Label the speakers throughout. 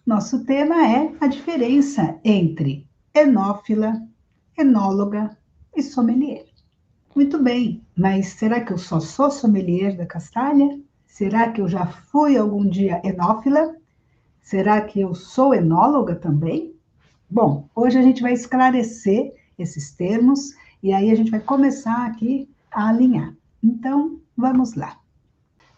Speaker 1: Nosso tema é a diferença entre enófila, enóloga e sommelier. Muito bem, mas será que eu só sou sommelier da castanha? Será que eu já fui algum dia enófila? Será que eu sou enóloga também? Bom, hoje a gente vai esclarecer esses termos e aí a gente vai começar aqui a alinhar. Então, vamos lá.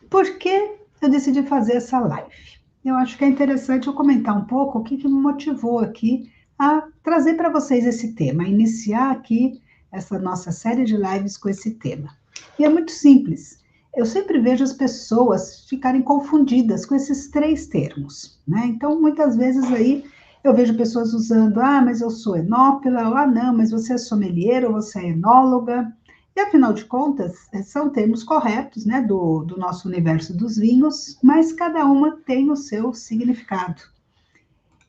Speaker 1: Por que eu decidi fazer essa live? Eu acho que é interessante eu comentar um pouco o que me motivou aqui a trazer para vocês esse tema, a iniciar aqui essa nossa série de lives com esse tema. E é muito simples. Eu sempre vejo as pessoas ficarem confundidas com esses três termos, né? Então, muitas vezes aí eu vejo pessoas usando, mas eu sou enófila, ou não, mas você é sommelier, ou você é enóloga. E, afinal de contas, são termos corretos, né, do nosso universo dos vinhos, mas cada uma tem o seu significado.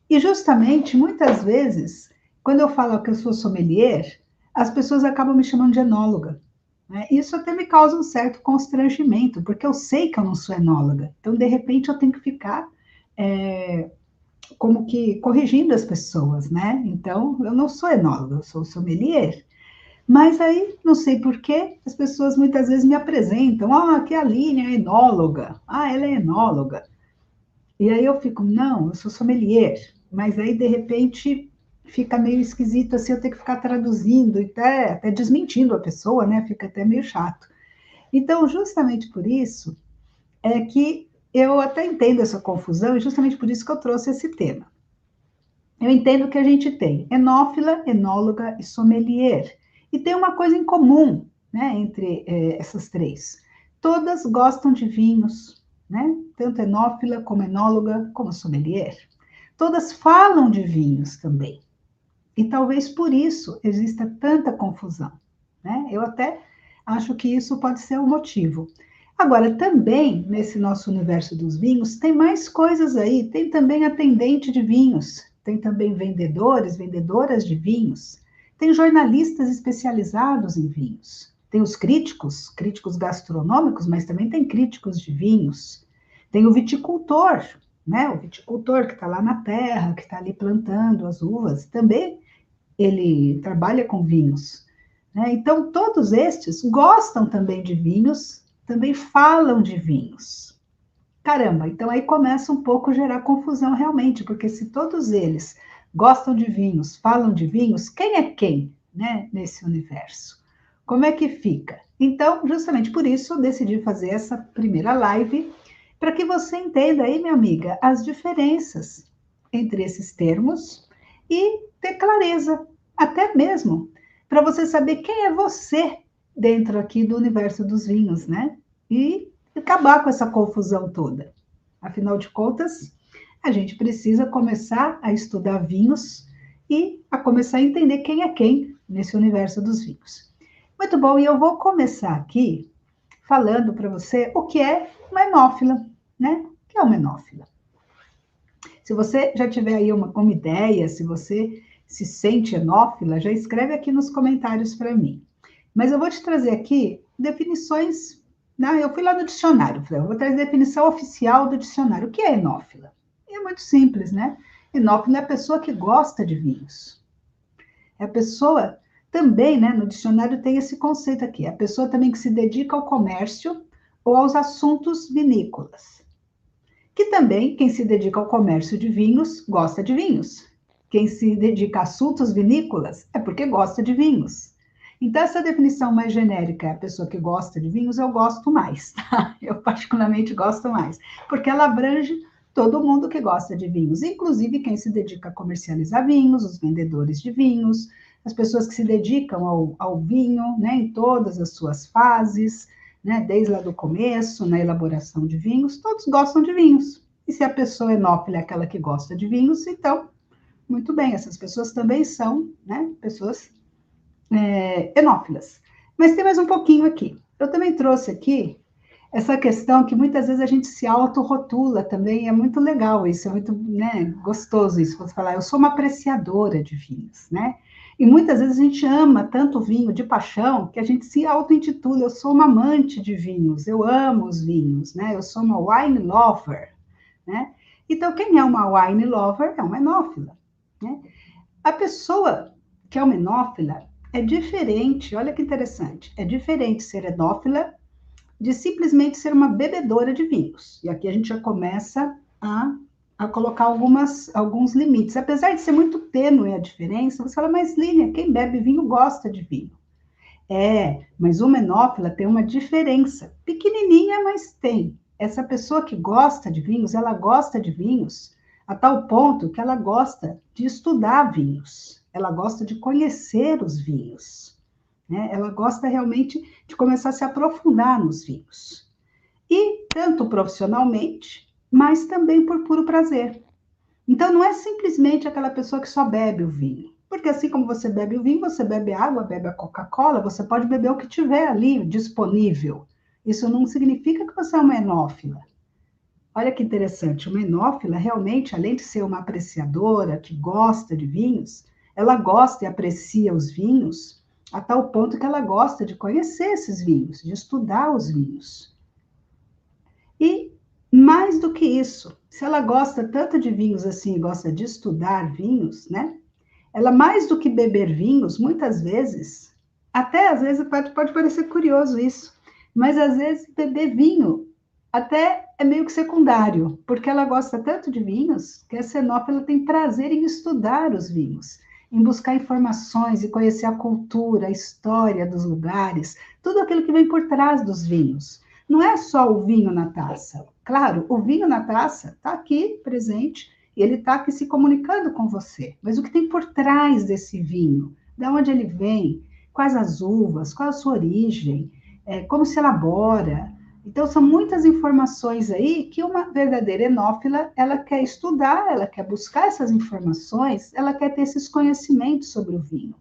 Speaker 1: E, justamente, muitas vezes, quando eu falo que eu sou sommelier, as pessoas acabam me chamando de enóloga. Né? Isso até me causa um certo constrangimento, porque eu sei que eu não sou enóloga. Então, de repente, eu tenho que ficar como que corrigindo as pessoas, né? Então, eu não sou enóloga, eu sou sommelier. Mas aí, não sei por que, as pessoas muitas vezes me apresentam, aqui a Aline é enóloga, ela é enóloga. E aí eu fico, não, eu sou sommelier. Mas aí, de repente, fica meio esquisito assim, eu ter que ficar traduzindo e até desmentindo a pessoa, né? Fica até meio chato. Então, justamente por isso, é que eu até entendo essa confusão, e justamente por isso que eu trouxe esse tema. Eu entendo que a gente tem enófila, enóloga e sommelier. E tem uma coisa em comum, né, entre essas três. Todas gostam de vinhos, né? Tanto enófila como enóloga como sommelier. Todas falam de vinhos também. E talvez por isso exista tanta confusão, né? Eu até acho que isso pode ser o motivo. Agora, também, nesse nosso universo dos vinhos, tem mais coisas aí. Tem também atendente de vinhos, tem também vendedores, vendedoras de vinhos, tem jornalistas especializados em vinhos, tem os críticos, críticos gastronômicos, mas também tem críticos de vinhos, tem o viticultor, né? O viticultor que está lá na terra, que está ali plantando as uvas, também ele trabalha com vinhos. Né? Então, todos estes gostam também de vinhos, também falam de vinhos. Caramba, então aí começa um pouco a gerar confusão realmente, porque se todos eles gostam de vinhos, falam de vinhos, quem é quem, né, nesse universo? Como é que fica? Então, justamente por isso, eu decidi fazer essa primeira live, para que você entenda aí, minha amiga, as diferenças entre esses termos e ter clareza, até mesmo para você saber quem é você dentro aqui do universo dos vinhos, né? E acabar com essa confusão toda. Afinal de contas, a gente precisa começar a estudar vinhos e a começar a entender quem é quem nesse universo dos vinhos. Muito bom, e eu vou começar aqui falando para você o que é uma enófila, né? O que é uma enófila? Se você já tiver aí uma ideia, se você se sente enófila, já escreve aqui nos comentários para mim. Mas eu vou te trazer aqui definições. Né? Eu fui lá no dicionário, eu vou trazer a definição oficial do dicionário. O que é enófila? E é muito simples, né? Enófila é a pessoa que gosta de vinhos. É a pessoa também, né? No dicionário tem esse conceito aqui. É a pessoa também que se dedica ao comércio ou aos assuntos vinícolas. Que também, quem se dedica ao comércio de vinhos, gosta de vinhos. Quem se dedica a assuntos vinícolas é porque gosta de vinhos. Então, essa definição mais genérica, a pessoa que gosta de vinhos, eu gosto mais, tá? Eu particularmente gosto mais, porque ela abrange todo mundo que gosta de vinhos, inclusive quem se dedica a comercializar vinhos, os vendedores de vinhos, as pessoas que se dedicam ao vinho, né, em todas as suas fases, né, desde lá do começo, na elaboração de vinhos, todos gostam de vinhos. E se a pessoa enófila é aquela que gosta de vinhos, então, muito bem, essas pessoas também são, né, pessoas enófilas. Mas tem mais um pouquinho aqui. Eu também trouxe aqui essa questão que muitas vezes a gente se autorrotula também, é muito legal isso, é muito, né, gostoso isso, você falar, eu sou uma apreciadora de vinhos, né? E muitas vezes a gente ama tanto vinho de paixão que a gente se auto-intitula, eu sou uma amante de vinhos, eu amo os vinhos, né? Eu sou uma wine lover, né? Então, quem é uma wine lover é uma enófila, né? A pessoa que é uma enófila é diferente, olha que interessante, é diferente ser enófila de simplesmente ser uma bebedora de vinhos. E aqui a gente já começa a colocar alguns limites. Apesar de ser muito tênue a diferença, você fala, mas Línia, quem bebe vinho gosta de vinho. É, mas uma enófila tem uma diferença, pequenininha, mas tem. Essa pessoa que gosta de vinhos, ela gosta de vinhos a tal ponto que ela gosta de estudar vinhos, ela gosta de conhecer os vinhos, né? Ela gosta realmente de começar a se aprofundar nos vinhos. E tanto profissionalmente, mas também por puro prazer. Então, não é simplesmente aquela pessoa que só bebe o vinho. Porque assim como você bebe o vinho, você bebe água, bebe a Coca-Cola, você pode beber o que tiver ali disponível. Isso não significa que você é uma enófila. Olha que interessante, uma enófila realmente, além de ser uma apreciadora que gosta de vinhos, ela gosta e aprecia os vinhos a tal ponto que ela gosta de conhecer esses vinhos, de estudar os vinhos. E mais do que isso, se ela gosta tanto de vinhos assim, gosta de estudar vinhos, né? Ela mais do que beber vinhos, muitas vezes, até às vezes pode parecer curioso isso, mas às vezes beber vinho até é meio que secundário, porque ela gosta tanto de vinhos que a cenófila tem prazer em estudar os vinhos, em buscar informações e conhecer a cultura, a história dos lugares, tudo aquilo que vem por trás dos vinhos. Não é só o vinho na taça. Claro, o vinho na taça está aqui presente e ele está aqui se comunicando com você. Mas o que tem por trás desse vinho? De onde ele vem? Quais as uvas? Qual a sua origem? Como se elabora? Então, são muitas informações aí que uma verdadeira enófila, ela quer estudar, ela quer buscar essas informações, ela quer ter esses conhecimentos sobre o vinho.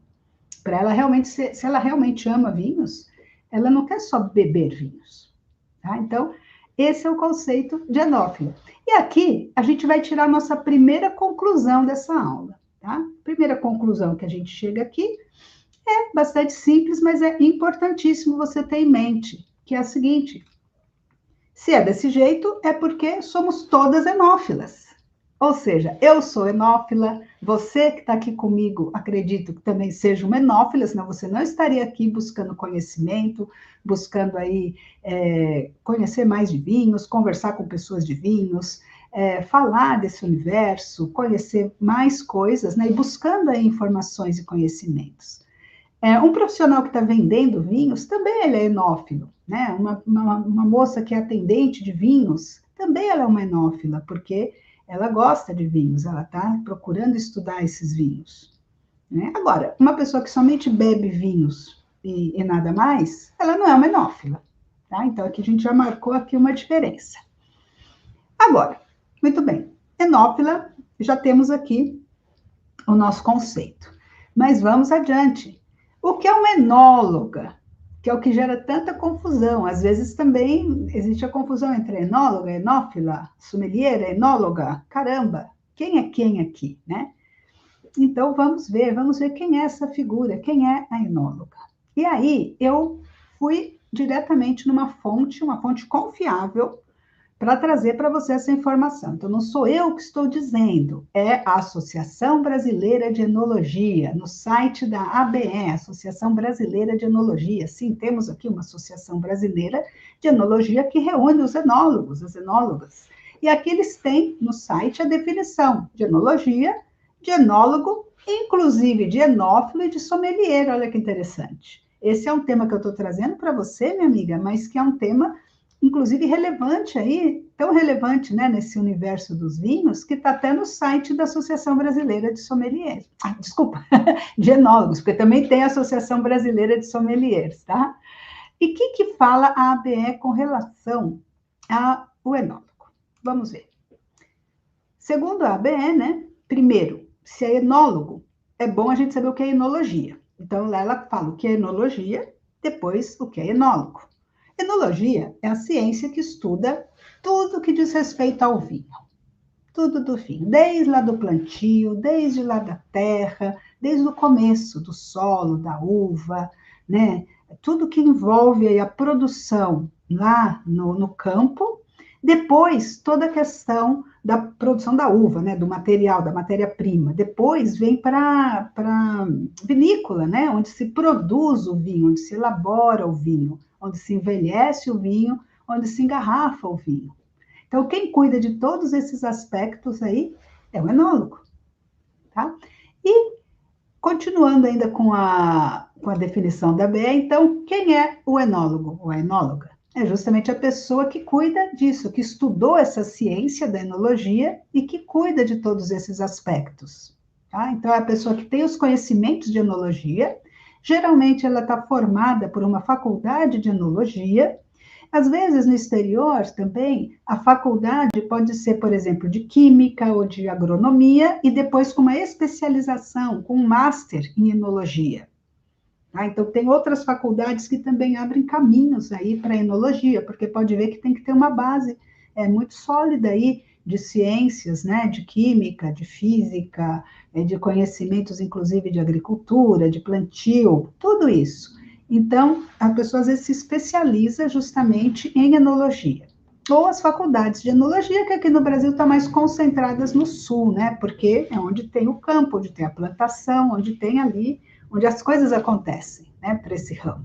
Speaker 1: Para ela realmente, se ela realmente ama vinhos, ela não quer só beber vinhos. Tá? Então, esse é o conceito de enófila. E aqui, a gente vai tirar a nossa primeira conclusão dessa aula. Tá? Primeira conclusão que a gente chega aqui é bastante simples, mas é importantíssimo você ter em mente, que é a seguinte: se é desse jeito, é porque somos todas enófilas. Ou seja, eu sou enófila, você que está aqui comigo, acredito que também seja uma enófila, senão você não estaria aqui buscando conhecimento, buscando aí conhecer mais de vinhos, conversar com pessoas de vinhos, falar desse universo, conhecer mais coisas, né, e buscando aí informações e conhecimentos. Um profissional que está vendendo vinhos, também ele é enófilo, né? Uma moça que é atendente de vinhos, também ela é uma enófila, porque ela gosta de vinhos, ela está procurando estudar esses vinhos, né? Agora, uma pessoa que somente bebe vinhos e nada mais, ela não é uma enófila, tá? Então, aqui a gente já marcou aqui uma diferença. Agora, muito bem, enófila, já temos aqui o nosso conceito. Mas vamos adiante. O que é uma enóloga? Que é o que gera tanta confusão. Às vezes também existe a confusão entre enóloga, enófila, sommelier, enóloga. Caramba, quem é quem aqui, né? Então vamos ver quem é essa figura, quem é a enóloga. E aí eu fui diretamente numa fonte, uma fonte confiável, para trazer para você essa informação. Então, não sou eu que estou dizendo, é a Associação Brasileira de Enologia, no site da ABE, Associação Brasileira de Enologia. Sim, temos aqui uma Associação Brasileira de Enologia que reúne os enólogos, as enólogas. E aqui eles têm no site a definição de enologia, de enólogo, inclusive de enófilo e de sommelier. Olha que interessante. Esse é um tema que eu estou trazendo para você, minha amiga, mas que é um tema inclusive relevante aí, tão relevante, né, nesse universo dos vinhos, que está até no site da Associação Brasileira de Sommeliers. Desculpa, de enólogos, porque também tem a Associação Brasileira de Sommeliers, tá? E o que fala a ABE com relação ao enólogo? Vamos ver. Segundo a ABE, né, primeiro, se é enólogo, é bom a gente saber o que é enologia. Então, lá ela fala o que é enologia, depois o que é enólogo. Enologia é a ciência que estuda tudo que diz respeito ao vinho. Tudo do vinho, desde lá do plantio, desde lá da terra, desde o começo do solo, da uva, né? Tudo que envolve aí a produção lá no campo, Depois, toda a questão da produção da uva, né, do material, da matéria-prima. Depois vem para a vinícola, né, onde se produz o vinho, onde se elabora o vinho, onde se envelhece o vinho, onde se engarrafa o vinho. Então, quem cuida de todos esses aspectos aí é o enólogo, tá? E, continuando ainda com a definição da BE, então, quem é o enólogo ou a enóloga? É justamente a pessoa que cuida disso, que estudou essa ciência da enologia e que cuida de todos esses aspectos. Tá? Então, é a pessoa que tem os conhecimentos de enologia, geralmente ela está formada por uma faculdade de enologia. Às vezes, no exterior também, a faculdade pode ser, por exemplo, de química ou de agronomia, e depois com uma especialização, com um master em enologia. Tá? Então, tem outras faculdades que também abrem caminhos aí para a enologia, porque pode ver que tem que ter uma base muito sólida aí de ciências, né, de química, de física, de conhecimentos, inclusive, de agricultura, de plantio, tudo isso. Então, a pessoa às vezes se especializa justamente em enologia. Ou as faculdades de enologia, que aqui no Brasil estão mais concentradas no sul, né, porque é onde tem o campo, onde tem a plantação, onde tem ali onde as coisas acontecem, né, para esse ramo.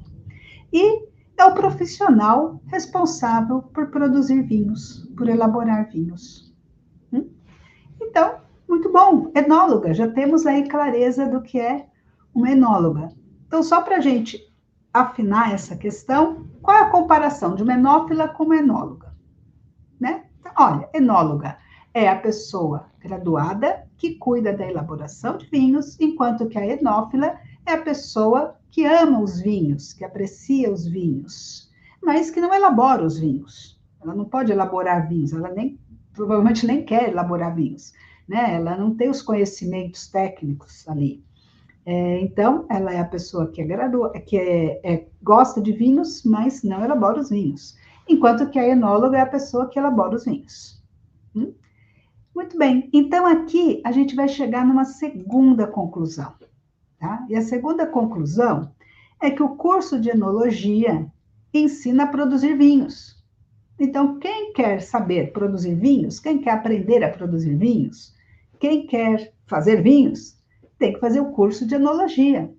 Speaker 1: E é o profissional responsável por produzir vinhos, por elaborar vinhos. Então, muito bom, enóloga, já temos aí clareza do que é uma enóloga. Então, só para a gente afinar essa questão, qual é a comparação de uma enófila com uma enóloga? Né? Então, olha, enóloga é a pessoa graduada que cuida da elaboração de vinhos, enquanto que a enófila é a pessoa que ama os vinhos, que aprecia os vinhos, mas que não elabora os vinhos. Ela não pode elaborar vinhos, ela provavelmente nem quer elaborar vinhos, né? Ela não tem os conhecimentos técnicos ali. Então, ela é a pessoa que gosta de vinhos, mas não elabora os vinhos. Enquanto que a enóloga é a pessoa que elabora os vinhos. Muito bem. Então, aqui a gente vai chegar numa segunda conclusão. Tá? E a segunda conclusão é que o curso de enologia ensina a produzir vinhos. Então, quem quer saber produzir vinhos, quem quer aprender a produzir vinhos, quem quer fazer vinhos, tem que fazer o curso de enologia,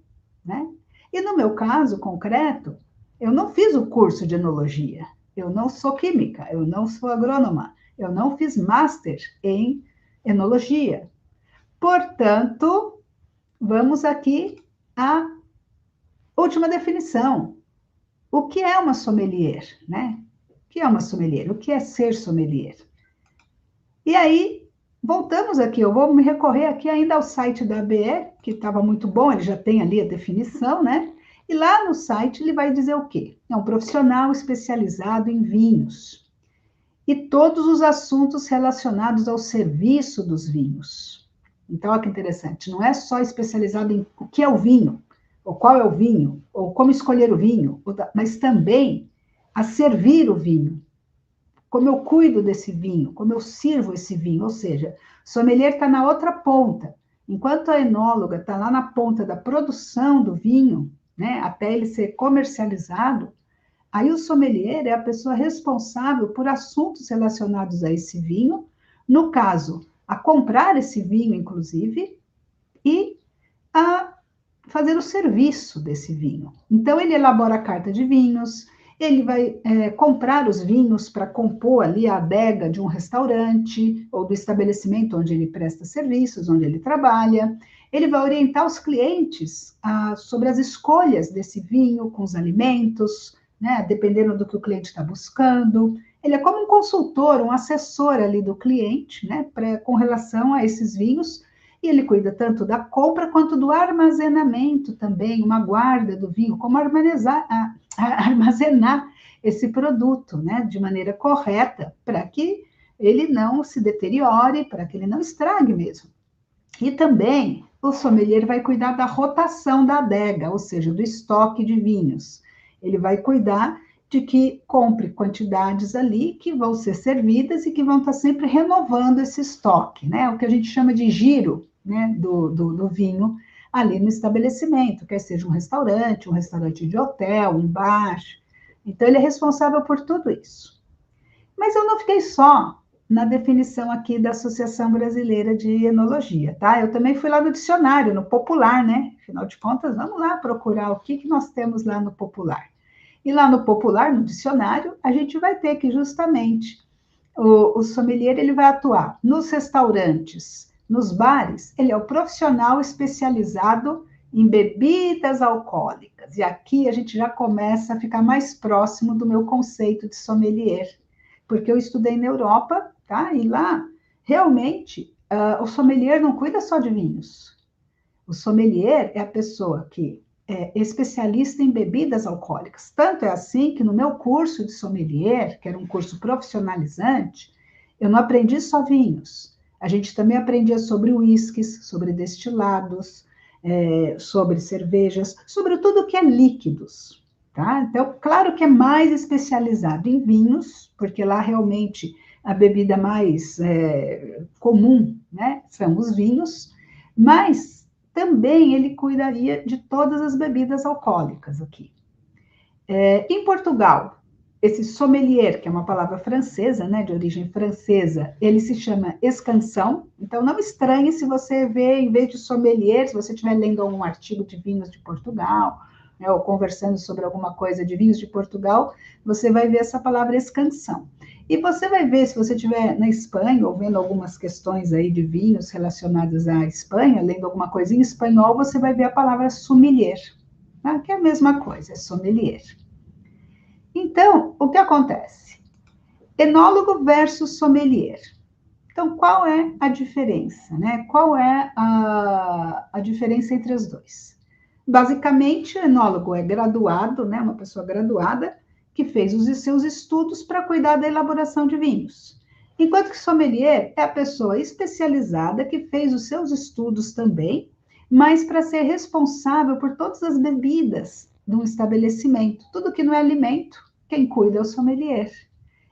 Speaker 1: né? E no meu caso concreto, eu não fiz o curso de enologia, eu não sou química, eu não sou agrônoma, eu não fiz master em enologia. Portanto, vamos aqui à última definição. O que é uma sommelier, né? O que é uma sommelier? O que é ser sommelier? E aí, voltamos aqui, eu vou me recorrer aqui ainda ao site da ABE, que estava muito bom, ele já tem ali a definição, né? E lá no site ele vai dizer o quê? É um profissional especializado em vinhos e todos os assuntos relacionados ao serviço dos vinhos. Então, olha que interessante, não é só especializado em o que é o vinho, ou qual é o vinho, ou como escolher o vinho, mas também a servir o vinho. Como eu cuido desse vinho, como eu sirvo esse vinho, ou seja, o sommelier está na outra ponta, enquanto a enóloga está lá na ponta da produção do vinho, né, até ele ser comercializado, aí o sommelier é a pessoa responsável por assuntos relacionados a esse vinho, no caso, a comprar esse vinho, inclusive, e a fazer o serviço desse vinho. Então, ele elabora a carta de vinhos, ele vai comprar os vinhos para compor ali a adega de um restaurante ou do estabelecimento onde ele presta serviços, onde ele trabalha. Ele vai orientar os clientes sobre as escolhas desse vinho com os alimentos, né, dependendo do que o cliente está buscando. Ele é como um consultor, um assessor ali do cliente, né, com relação a esses vinhos, e ele cuida tanto da compra quanto do armazenamento também, uma guarda do vinho, como armazenar esse produto, né, de maneira correta, para que ele não se deteriore, para que ele não estrague mesmo. E também o sommelier vai cuidar da rotação da adega, ou seja, do estoque de vinhos. Ele vai cuidar de que compre quantidades ali que vão ser servidas e que vão estar sempre renovando esse estoque, né? O que a gente chama de giro, né, do vinho ali no estabelecimento, quer seja um restaurante de hotel, um bar. Então, ele é responsável por tudo isso. Mas eu não fiquei só na definição aqui da Associação Brasileira de Enologia, tá? Eu também fui lá no dicionário, no popular, né? Afinal de contas, vamos lá procurar o que nós temos lá no popular. E lá no popular, no dicionário, a gente vai ter que justamente o sommelier ele vai atuar nos restaurantes, nos bares, ele é o profissional especializado em bebidas alcoólicas. E aqui a gente já começa a ficar mais próximo do meu conceito de sommelier, porque eu estudei na Europa, tá? E lá, realmente, o sommelier não cuida só de vinhos. O sommelier é a pessoa que é especialista em bebidas alcoólicas. Tanto é assim que no meu curso de sommelier, que era um curso profissionalizante, eu não aprendi só vinhos. A gente também aprendia sobre uísques, sobre destilados, sobre cervejas, sobre tudo que é líquidos. Tá? Então, claro que é mais especializado em vinhos, porque lá realmente a bebida mais comum, né, são os vinhos, mas também ele cuidaria de todas as bebidas alcoólicas aqui. Em Portugal, esse sommelier, que é uma palavra francesa, né, de origem francesa, ele se chama escansão. Então, não estranhe se você vê, em vez de sommelier, se você estiver lendo algum artigo de vinhos de Portugal, né, ou conversando sobre alguma coisa de vinhos de Portugal, você vai ver essa palavra escansão. E você vai ver, se você estiver na Espanha, ou vendo algumas questões aí de vinhos relacionadas à Espanha, lendo alguma coisa em espanhol, você vai ver a palavra sommelier, tá? Que é a mesma coisa, é sommelier. Então, o que acontece? Enólogo versus sommelier. Então, qual é a diferença, né? Qual é a diferença entre os dois? Basicamente, o enólogo é graduado, né? Uma pessoa graduada que fez os seus estudos para cuidar da elaboração de vinhos. Enquanto que sommelier é a pessoa especializada que fez os seus estudos também, mas para ser responsável por todas as bebidas de um estabelecimento. Tudo que não é alimento, quem cuida é o sommelier.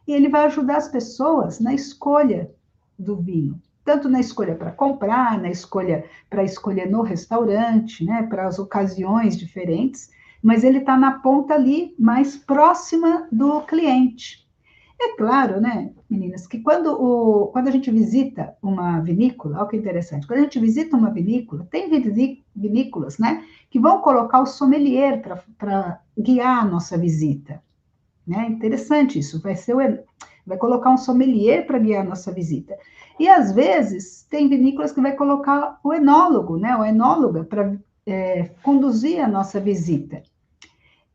Speaker 1: E ele vai ajudar as pessoas na escolha do vinho, tanto na escolha para comprar, na escolha para escolher no restaurante, né, para as ocasiões diferentes, mas ele está na ponta ali mais próxima do cliente. É claro, né, meninas, que quando a gente visita uma vinícola, olha que interessante, quando a gente visita uma vinícola, tem vinícolas, né, que vão colocar o sommelier para guiar a nossa visita. Né? Interessante isso, vai colocar um sommelier para guiar a nossa visita. E às vezes tem vinícolas que vai colocar o enólogo, né? O enóloga para conduzir a nossa visita.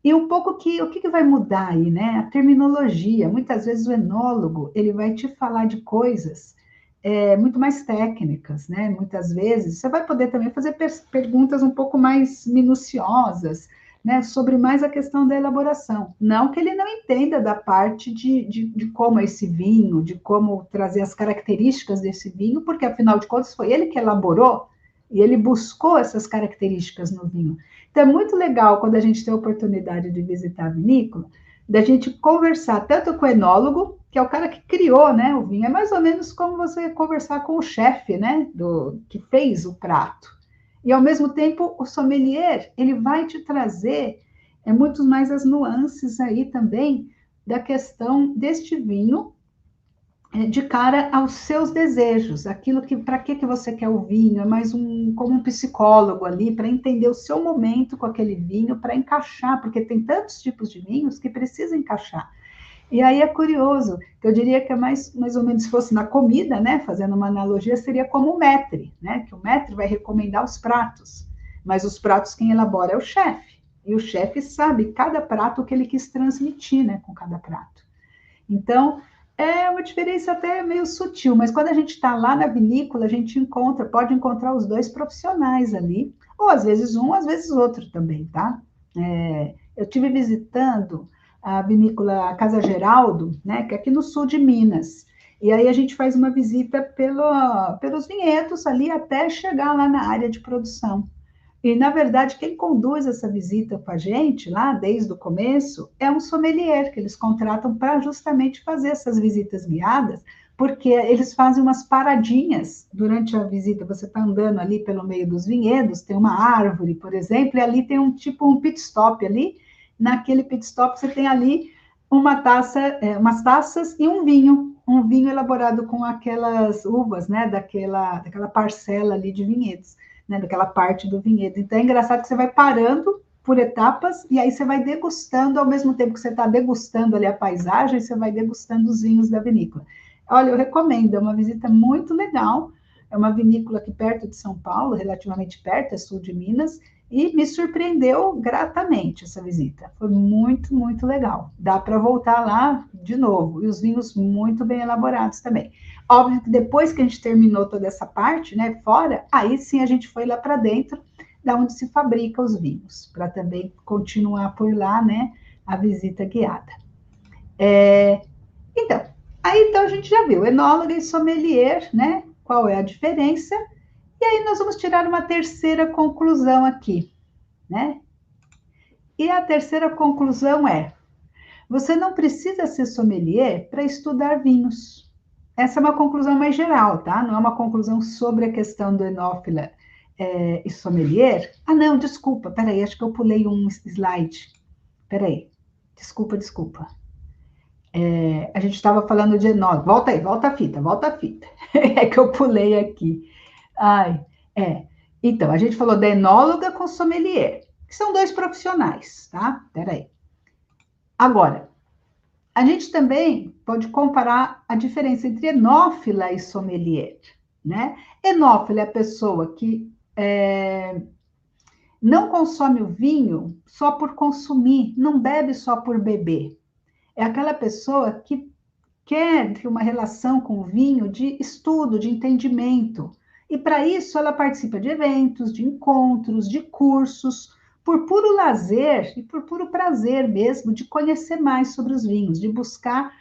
Speaker 1: E um pouco o que vai mudar aí, né? A terminologia. Muitas vezes o enólogo ele vai te falar de coisas muito mais técnicas, né? Muitas vezes você vai poder também fazer perguntas um pouco mais minuciosas, né? Sobre mais a questão da elaboração. Não que ele não entenda da parte de como é esse vinho, de como trazer as características desse vinho, porque afinal de contas foi ele que elaborou e ele buscou essas características no vinho. Então, é muito legal quando a gente tem a oportunidade de visitar a vinícola, da gente conversar tanto com o enólogo, que é o cara que criou, né, o vinho. É mais ou menos como você conversar com o chefe, né, que fez o prato. E, ao mesmo tempo, o sommelier, ele vai te trazer muito mais as nuances aí também da questão deste vinho, de cara aos seus desejos, aquilo que para que você quer o vinho, é mais como um psicólogo ali para entender o seu momento com aquele vinho, para encaixar, porque tem tantos tipos de vinhos que precisa encaixar. E aí é curioso, que eu diria que é mais ou menos se fosse na comida, né, fazendo uma analogia, seria como o maître, né, que o maître vai recomendar os pratos, mas os pratos quem elabora é o chefe, e o chefe sabe cada prato que ele quis transmitir, né, com cada prato. Então, é uma diferença até meio sutil, mas quando a gente está lá na vinícola, a gente pode encontrar os dois profissionais ali, ou às vezes um, às vezes outro também, tá? Eu estive visitando a vinícola Casa Geraldo, né, que é aqui no sul de Minas, e aí a gente faz uma visita pelos vinhedos ali até chegar lá na área de produção. E, na verdade, quem conduz essa visita com a gente, lá desde o começo, é um sommelier, que eles contratam para justamente fazer essas visitas guiadas, porque eles fazem umas paradinhas durante a visita. Você está andando ali pelo meio dos vinhedos, tem uma árvore, por exemplo, e ali tem um pit stop ali. Naquele pit stop você tem ali umas taças e um vinho elaborado com aquelas uvas, né, daquela parcela ali de vinhedos, né, daquela parte do vinhedo. Então é engraçado que você vai parando por etapas e aí você vai degustando, ao mesmo tempo que você está degustando ali a paisagem, você vai degustando os vinhos da vinícola. Olha, eu recomendo, é uma visita muito legal, é uma vinícola aqui perto de São Paulo, relativamente perto, é sul de Minas, e me surpreendeu gratamente essa visita. Foi muito, muito legal. Dá para voltar lá de novo. E os vinhos muito bem elaborados também. Óbvio que depois que a gente terminou toda essa parte, né, fora, aí sim a gente foi lá para dentro, da onde se fabrica os vinhos, para também continuar por lá, né, a visita guiada. Então, aí então a gente já viu, enóloga e sommelier, né? Qual é a diferença? E aí nós vamos tirar uma terceira conclusão aqui, né? E a terceira conclusão é: você não precisa ser sommelier para estudar vinhos. Essa é uma conclusão mais geral, tá? Não é uma conclusão sobre a questão do enófila e sommelier. Ah, não, desculpa, peraí, acho que eu pulei um slide. Peraí, desculpa. A gente estava falando de enólogo. Volta aí, volta a fita. É que eu pulei aqui. Ai, é. Então, a gente falou da enóloga com sommelier, que são dois profissionais, tá? Peraí. Agora, a gente também pode comparar a diferença entre enófila e sommelier, né? Enófila é a pessoa que não consome o vinho só por consumir, não bebe só por beber. É aquela pessoa que quer ter uma relação com o vinho de estudo, de entendimento. E para isso ela participa de eventos, de encontros, de cursos, por puro lazer e por puro prazer mesmo de conhecer mais sobre os vinhos, de buscar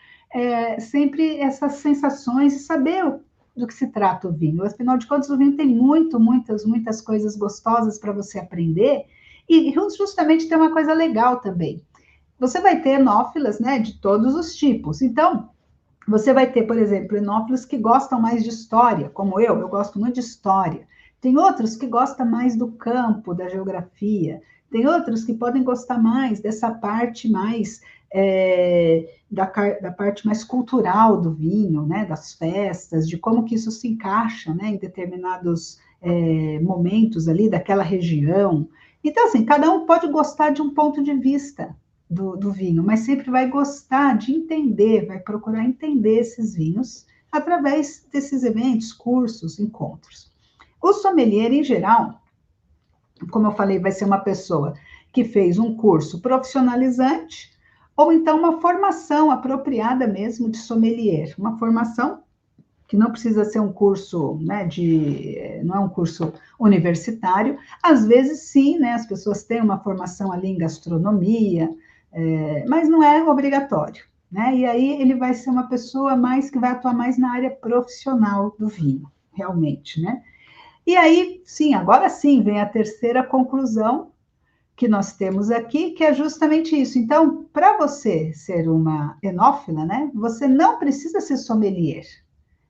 Speaker 1: sempre essas sensações e saber do que se trata o vinho. Afinal de contas, o vinho tem muitas coisas gostosas para você aprender e justamente tem uma coisa legal também. Você vai ter enófilas, né, de todos os tipos. Então, você vai ter, por exemplo, enófilos que gostam mais de história, como eu gosto muito de história. Tem outros que gostam mais do campo, da geografia. Tem outros que podem gostar mais dessa parte mais da parte mais cultural do vinho, né, das festas, de como que isso se encaixa, né, em determinados momentos ali daquela região. Então, assim, cada um pode gostar de um ponto de vista do vinho, mas sempre vai gostar de entender, vai procurar entender esses vinhos através desses eventos, cursos, encontros. O sommelier, em geral, como eu falei, vai ser uma pessoa que fez um curso profissionalizante ou então uma formação apropriada mesmo de sommelier, uma formação que não precisa ser um curso, né, não é um curso universitário. Às vezes, sim, né, as pessoas têm uma formação ali em gastronomia, mas não é obrigatório, né? E aí ele vai ser uma pessoa mais que vai atuar mais na área profissional do vinho, realmente, né? E aí, sim, agora sim, vem a terceira conclusão que nós temos aqui, que é justamente isso. Então, para você ser uma enófila, né, você não precisa ser sommelier.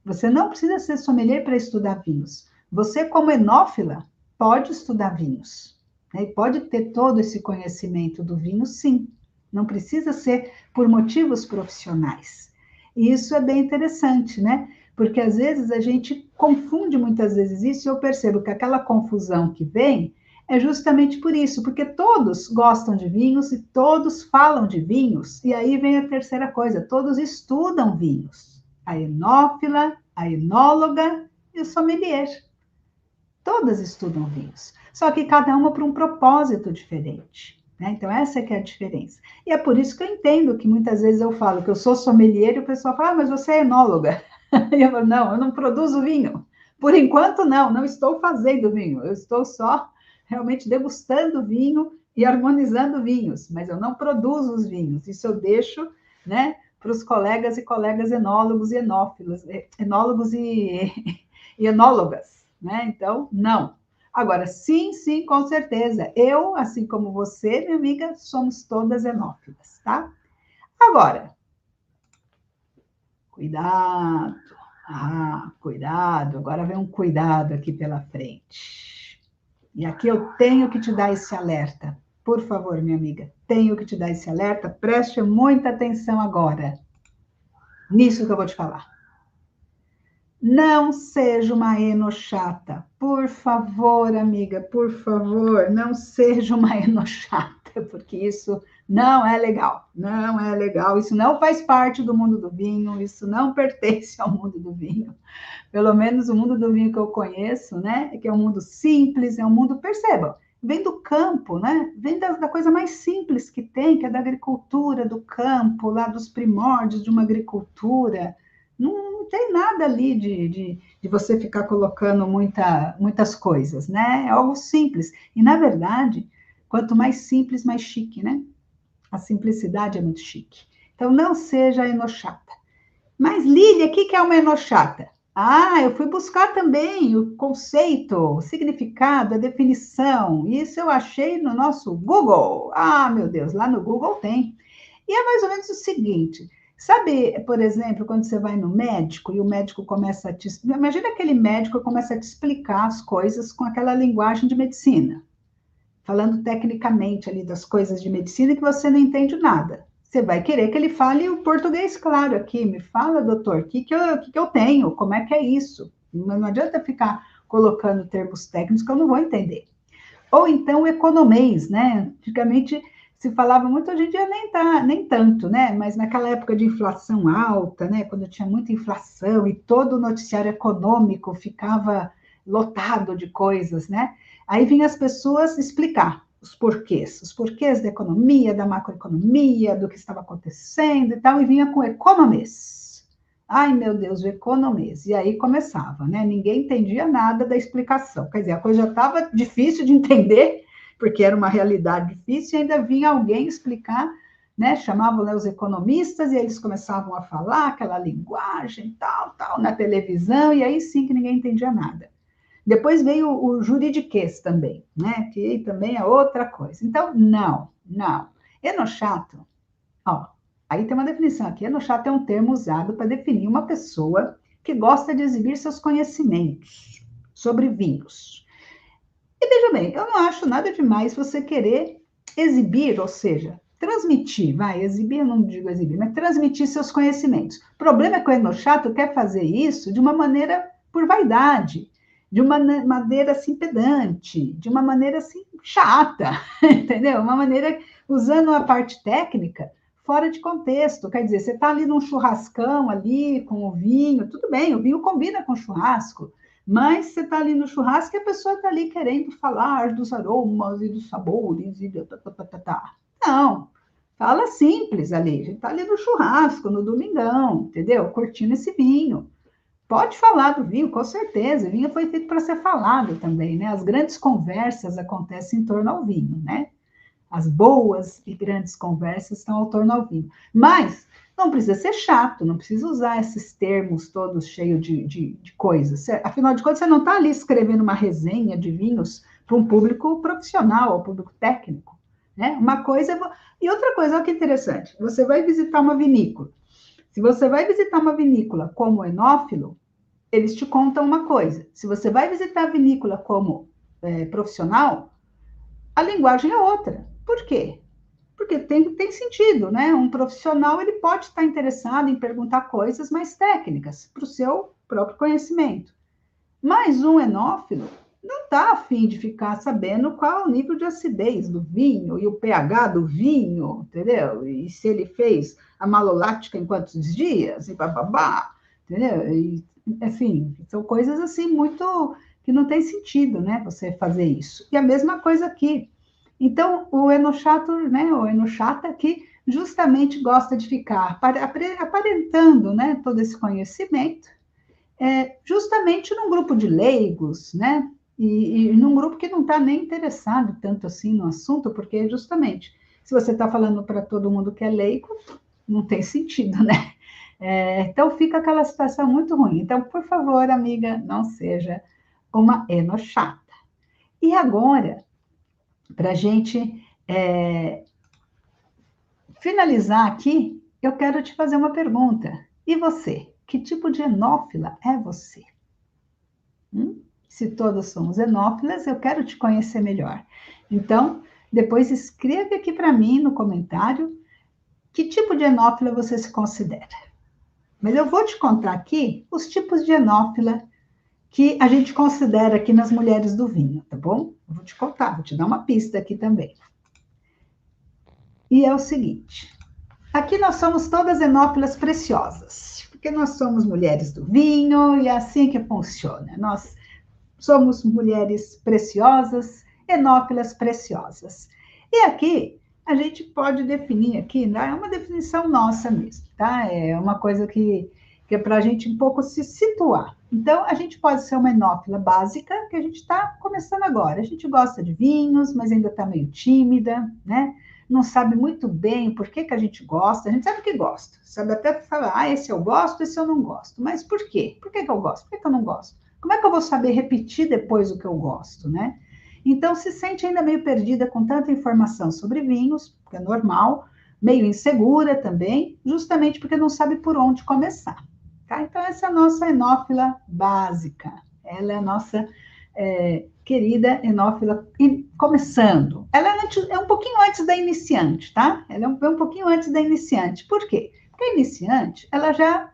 Speaker 1: Você não precisa ser sommelier para estudar vinhos. Você, como enófila, pode estudar vinhos, né? E pode ter todo esse conhecimento do vinho, sim. Não precisa ser por motivos profissionais. E isso é bem interessante, né? Porque às vezes a gente confunde muitas vezes isso e eu percebo que aquela confusão que vem é justamente por isso, porque todos gostam de vinhos e todos falam de vinhos, e aí vem a terceira coisa, todos estudam vinhos. A enófila, a enóloga e o sommelier. Todas estudam vinhos, só que cada uma para um propósito diferente. Né? Então, essa é que é a diferença. E é por isso que eu entendo que muitas vezes eu falo que eu sou sommelier e o pessoal fala, mas você é enóloga. E eu falo, não, eu não produzo vinho. Por enquanto, não estou fazendo vinho. Eu estou só realmente degustando vinho e harmonizando vinhos, mas eu não produzo os vinhos. Isso eu deixo, né, para os colegas e colegas enólogos e enófilos, enólogos e enólogas, né? Então, não. Agora, sim, com certeza. Eu, assim como você, minha amiga, somos todas enófilas, tá? Agora, cuidado. Ah, cuidado. Agora vem um cuidado aqui pela frente. E aqui eu tenho que te dar esse alerta, por favor, minha amiga, tenho que te dar esse alerta, preste muita atenção agora, nisso que eu vou te falar. Não seja uma enochata. Por favor, amiga, por favor, não seja uma enochata, porque isso não é legal. Não é legal. Isso não faz parte do mundo do vinho, isso não pertence ao mundo do vinho. Pelo menos o mundo do vinho que eu conheço, né? Que é um mundo simples, é um mundo, perceba, vem do campo, né? Vem da coisa mais simples que tem, que é da agricultura, do campo, lá dos primórdios de uma agricultura. Não tem nada ali de você ficar colocando muitas coisas, né? É algo simples. E, na verdade, quanto mais simples, mais chique, né? A simplicidade é muito chique. Então, não seja enochata. Mas, Lília, o que é uma enochata? Ah, eu fui buscar também o conceito, o significado, a definição. Isso eu achei no nosso Google. Ah, meu Deus, lá no Google tem. E é mais ou menos o seguinte: sabe, por exemplo, quando você vai no médico e o médico começa a te. Imagina aquele médico que começa a te explicar as coisas com aquela linguagem de medicina, falando tecnicamente ali das coisas de medicina que você não entende nada. Você vai querer que ele fale o português claro aqui. Me fala, doutor, o que eu tenho? Como é que é isso? Não adianta ficar colocando termos técnicos que eu não vou entender. Ou então o economês, né? Antigamente se falava muito, hoje em dia nem tanto, né? Mas naquela época de inflação alta, né? Quando tinha muita inflação e todo o noticiário econômico ficava lotado de coisas, né? Aí vinham as pessoas explicar os porquês da economia, da macroeconomia, do que estava acontecendo e tal, e vinha com economês. Ai, meu Deus, o economês. E aí começava, né? Ninguém entendia nada da explicação. Quer dizer, a coisa já estava difícil de entender, porque era uma realidade difícil, e ainda vinha alguém explicar, né? Chamavam, né, os economistas, e eles começavam a falar aquela linguagem, tal, na televisão, e aí sim que ninguém entendia nada. Depois veio o juridiquês também, né? Que também é outra coisa. Então, não. Enochato, ó, aí tem uma definição aqui. Enochato é um termo usado para definir uma pessoa que gosta de exibir seus conhecimentos sobre vinhos. E veja bem, eu não acho nada demais você querer exibir, ou seja, transmitir, exibir, eu não digo exibir, mas transmitir seus conhecimentos. O problema é que o enochato quer fazer isso de uma maneira por vaidade, de uma maneira assim pedante, de uma maneira assim chata, entendeu? Uma maneira usando a parte técnica fora de contexto. Quer dizer, você está ali num churrascão ali com o vinho, tudo bem, o vinho combina com churrasco, mas você está ali no churrasco e a pessoa está ali querendo falar dos aromas e dos sabores e tá. Não, fala simples ali. A gente está ali no churrasco, no domingão, entendeu? Curtindo esse vinho. Pode falar do vinho, com certeza. O vinho foi feito para ser falado também, né? As grandes conversas acontecem em torno ao vinho, né? As boas e grandes conversas estão ao torno ao vinho. Mas não precisa ser chato, não precisa usar esses termos todos cheios de coisas. Afinal de contas, você não está ali escrevendo uma resenha de vinhos para um público profissional, ou público técnico. Né? Uma coisa. E outra coisa, olha que interessante: você vai visitar uma vinícola. Se você vai visitar uma vinícola como enófilo, eles te contam uma coisa. Se você vai visitar a vinícola como profissional, a linguagem é outra. Por quê? Porque tem sentido, né? Um profissional ele pode estar interessado em perguntar coisas mais técnicas para o seu próprio conhecimento. Mas um enófilo não está afim de ficar sabendo qual é o nível de acidez do vinho e o pH do vinho, entendeu? E se ele fez a maloláctica em quantos dias, e bababá, entendeu? E, enfim, são coisas assim muito que não tem sentido, né? Você fazer isso. E a mesma coisa aqui. Então, o enochato, né? O enochata que justamente gosta de ficar aparentando, né? Todo esse conhecimento justamente num grupo de leigos, né? E num grupo que não está nem interessado tanto assim no assunto, porque justamente, se você está falando para todo mundo que é leigo, não tem sentido, né? Então fica aquela situação muito ruim. Então, por favor, amiga, não seja uma enochata. E agora, para a gente finalizar aqui, eu quero te fazer uma pergunta. E você? Que tipo de enófila é você? Se todos somos enófilas, eu quero te conhecer melhor. Então, Depois escreve aqui para mim no comentário que tipo de enófila você se considera. Mas eu vou te contar aqui os tipos de enófila que a gente considera aqui nas mulheres do vinho, tá bom? Eu vou te contar, vou te dar uma pista aqui também. E é o seguinte, aqui nós somos todas enófilas preciosas, porque nós somos mulheres do vinho e é assim que funciona. Nós somos mulheres preciosas, enófilas preciosas. E aqui a gente pode definir aqui, né? É uma definição nossa mesmo, tá? É uma coisa que é para a gente um pouco se situar. Então, a gente pode ser uma enófila básica, que a gente está começando agora. A gente gosta de vinhos, mas ainda está meio tímida, né? Não sabe muito bem por que a gente gosta. A gente sabe que gosta, sabe até falar, ah, esse eu gosto, esse eu não gosto. Mas por quê? Por que eu gosto? Por que eu não gosto? Como é que eu vou saber repetir depois o que eu gosto, né? Então, se sente ainda meio perdida com tanta informação sobre vinhos, que é normal, meio insegura também, justamente porque não sabe por onde começar. Tá? Então, essa é a nossa enófila básica. Ela é a nossa querida enófila começando. Ela é um pouquinho antes da iniciante, tá? Ela é um pouquinho antes da iniciante. Por quê? Porque a iniciante, ela já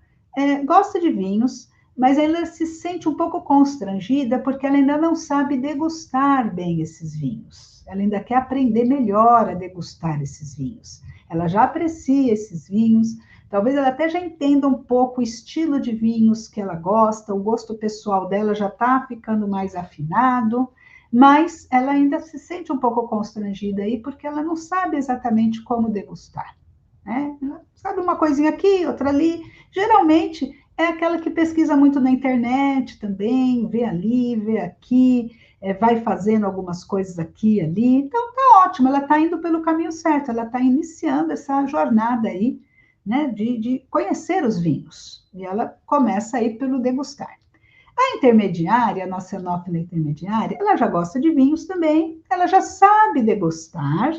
Speaker 1: gosta de vinhos, mas ela se sente um pouco constrangida porque ela ainda não sabe degustar bem esses vinhos. Ela ainda quer aprender melhor a degustar esses vinhos. Ela já aprecia esses vinhos, talvez ela até já entenda um pouco o estilo de vinhos que ela gosta, o gosto pessoal dela já está ficando mais afinado, mas ela ainda se sente um pouco constrangida aí porque ela não sabe exatamente como degustar. Né? Sabe uma coisinha aqui, outra ali. Geralmente é aquela que pesquisa muito na internet também, vê ali, vê aqui, vai fazendo algumas coisas aqui e ali. Então, tá ótimo, ela está indo pelo caminho certo, ela está iniciando essa jornada aí, né, de conhecer os vinhos. E ela começa aí pelo degustar. A intermediária, a nossa enófila intermediária, ela já gosta de vinhos também, ela já sabe degustar,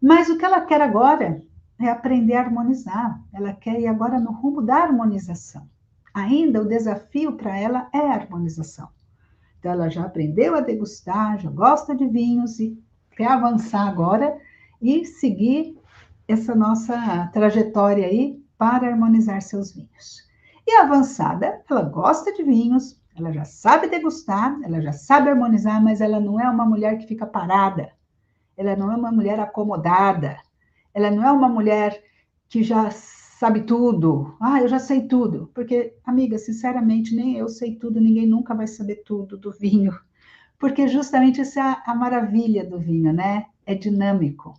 Speaker 1: mas o que ela quer agora é aprender a harmonizar. Ela quer ir agora no rumo da harmonização. Ainda o desafio para ela é a harmonização. Então, ela já aprendeu a degustar, já gosta de vinhos e quer avançar agora e seguir essa nossa trajetória aí para harmonizar seus vinhos. E a avançada, ela gosta de vinhos, ela já sabe degustar, ela já sabe harmonizar, mas ela não é uma mulher que fica parada. Ela não é uma mulher acomodada. Ela não é uma mulher que já sabe tudo. Ah, eu já sei tudo. Porque, amiga, sinceramente, nem eu sei tudo, ninguém nunca vai saber tudo do vinho. Porque justamente essa é a maravilha do vinho, né? É dinâmico.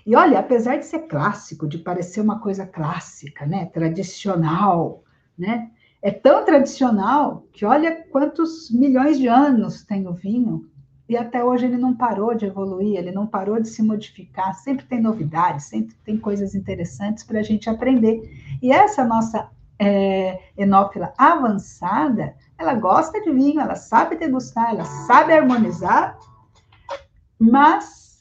Speaker 1: E olha, apesar de ser clássico, de parecer uma coisa clássica, né? Tradicional, né? É tão tradicional que olha quantos milhões de anos tem o vinho e até hoje ele não parou de evoluir, ele não parou de se modificar, sempre tem novidades, sempre tem coisas interessantes para a gente aprender. E essa nossa enófila avançada, ela gosta de vinho, ela sabe degustar, ela sabe harmonizar, mas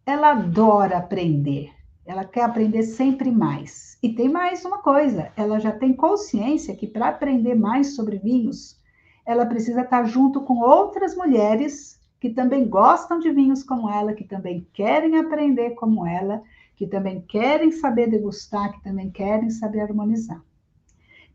Speaker 1: ela adora aprender. Ela quer aprender sempre mais. E tem mais uma coisa, ela já tem consciência que para aprender mais sobre vinhos, ela precisa estar junto com outras mulheres que também gostam de vinhos como ela, que também querem aprender como ela, que também querem saber degustar, que também querem saber harmonizar.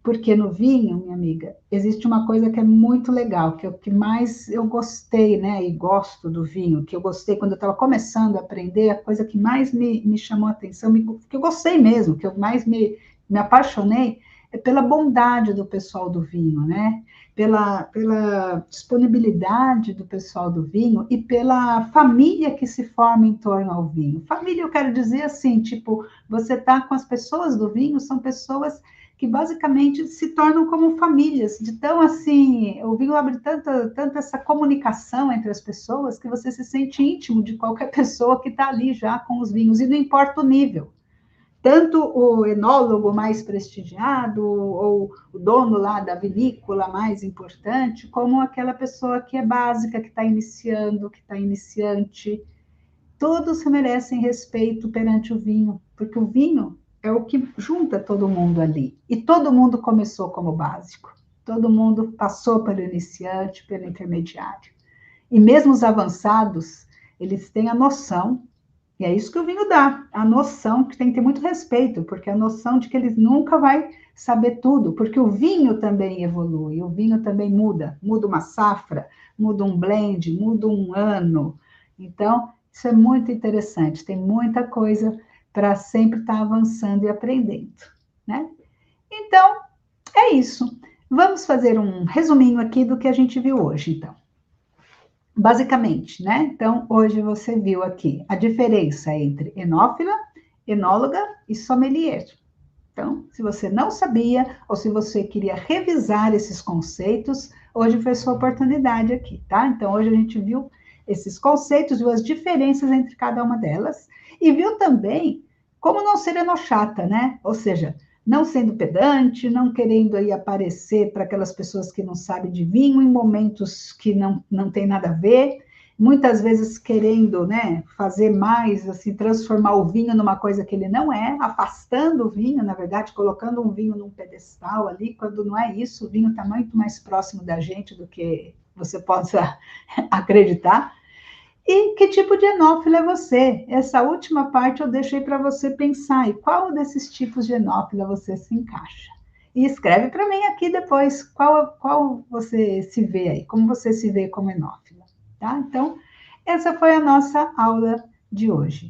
Speaker 1: Porque no vinho, minha amiga, existe uma coisa que é muito legal, que é o que mais eu gostei, né? E gosto do vinho, que eu gostei quando eu estava começando a aprender, a coisa que mais me chamou a atenção, que eu gostei mesmo, que eu mais me apaixonei, é pela bondade do pessoal do vinho, né? Pela disponibilidade do pessoal do vinho e pela família que se forma em torno ao vinho. Família, eu quero dizer assim, tipo, você tá com as pessoas do vinho, são pessoas que basicamente se tornam como famílias, de tão assim, o vinho abre tanta essa comunicação entre as pessoas que você se sente íntimo de qualquer pessoa que está ali já com os vinhos, e não importa o nível. Tanto o enólogo mais prestigiado, ou o dono lá da vinícola mais importante, como aquela pessoa que é básica, que está iniciando, que está iniciante. Todos merecem respeito perante o vinho, porque o vinho é o que junta todo mundo ali. E todo mundo começou como básico. Todo mundo passou pelo iniciante, pelo intermediário. E mesmo os avançados, Eles têm a noção, e é isso que o vinho dá, a noção que tem que ter muito respeito, porque a noção de que eles nunca vai saber tudo, porque o vinho também evolui, o vinho também muda, muda uma safra, muda um blend, muda um ano. Então, isso é muito interessante, tem muita coisa para sempre estar avançando e aprendendo, né? Então, é isso. Vamos fazer um resuminho aqui do que a gente viu hoje, então. Basicamente, né? Então, hoje você viu aqui a diferença entre enófila, enóloga e sommelier. Então, se você não sabia ou se você queria revisar esses conceitos, hoje foi sua oportunidade aqui, tá? Então, hoje a gente viu esses conceitos, viu as diferenças entre cada uma delas e viu também como não ser enochata, né? Ou seja, não sendo pedante, não querendo aí aparecer para aquelas pessoas que não sabem de vinho em momentos que não tem nada a ver, muitas vezes querendo, né, fazer mais, assim, transformar o vinho numa coisa que ele não é, afastando o vinho, na verdade, colocando um vinho num pedestal ali, quando não é isso, o vinho está muito mais próximo da gente do que você possa acreditar. E que tipo de enófilo é você? Essa última parte eu deixei para você pensar, e qual desses tipos de enófilo você se encaixa? E escreve para mim aqui depois qual você se vê aí, como você se vê como enófilo, tá? Então, essa foi a nossa aula de hoje.